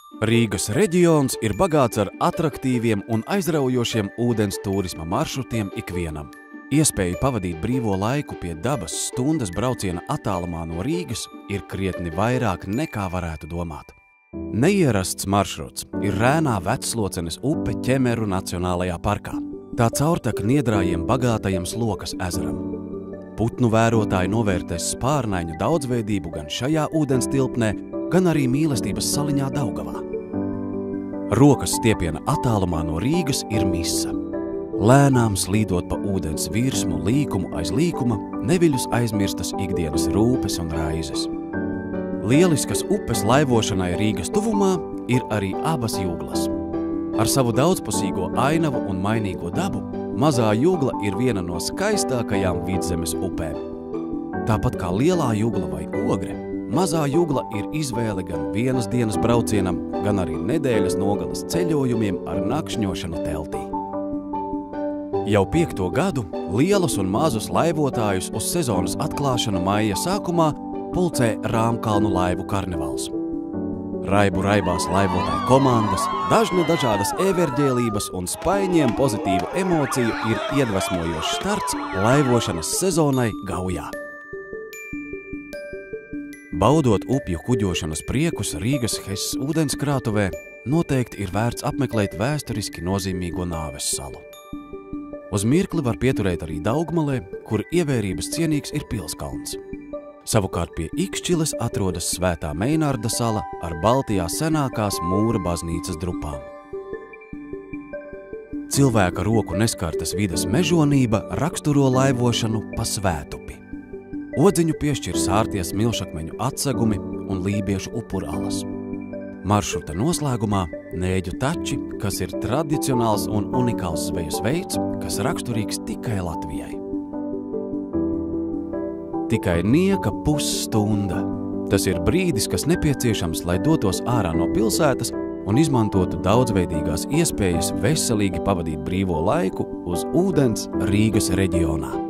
Rīgas reģions ir bagāts ar atraktīviem un aizraujošiem ūdens turisma maršrutiem ikvienam. Iespēja pavadīt brīvo laiku pie dabas stundas brauciena attālumā no Rīgas ir krietni vairāk nekā varētu domāt. Neierasts maršruts ir Rēnā Veclocenes upe Ķemeru Nacionālajā parkā. Tā caurtek Niedrājiem bagātajam Slokas ezeram. Putnu vērotāji novērtēs spārnaiņu daudzveidību gan šajā ūdens tilpnē, gan arī mīlestības saliņā Daugavā. Rokas stiepiena attālumā no Rīgas ir misa. Lēnām slīdot pa ūdens virsmu līkumu aiz līkuma, neviļus aizmirstas ikdienas rūpes un raizes. Lieliskas upes laivošanai Rīgas tuvumā ir arī abas Jūglas. Ar savu daudzpusīgo ainavu un mainīgo dabu, Mazā Jūgla ir viena no skaistākajām Vidzemes upēm. Tāpat kā Lielā Jūgla vai Ogre, Mazā Jūgla ir izvēle gan vienas dienas braucienam, gan arī nedēļas nogalas ceļojumiem ar nakšņošanu teltī. Jau 5. gadu lielus un mazus laivotājus uz sezonas atklāšanu maija sākumā pulcē Rāmkalnu laivu karnevals. Raibu raibās laivotāju komandas, dažne dažādas everģēlības un spaiņiem pozitīvu emociju ir iedvesmojošs starts laivošanas sezonai Gaujā. Baudot upju kuģošanas priekus Rīgas Hess ūdenskrātuvē, noteikti ir vērts apmeklēt vēsturiski nozīmīgo Nāves salu. Uz mirkli var pieturēt arī Daugmalē, kur ievērības cienīgs ir Pilskalns. Savukārt pie Ikšķiles atrodas Svētā Meinarda sala ar Baltijā senākās mūra baznīcas drupām. Cilvēka roku neskartas vides mežonība raksturo laivošanu pa Svētupi. Odziņu piešķir sārties milšakmeņu atsegumi un lībiešu upuralas. Maršruta noslēgumā Nēģu tači, kas ir tradicionāls un unikāls zvejas veids, kas raksturīgs tikai Latvijai. Tikai nieka pusstunda. Tas ir brīdis, kas nepieciešams, lai dotos ārā no pilsētas un izmantotu daudzveidīgās iespējas veselīgi pavadīt brīvo laiku uz ūdens Rīgas reģionā.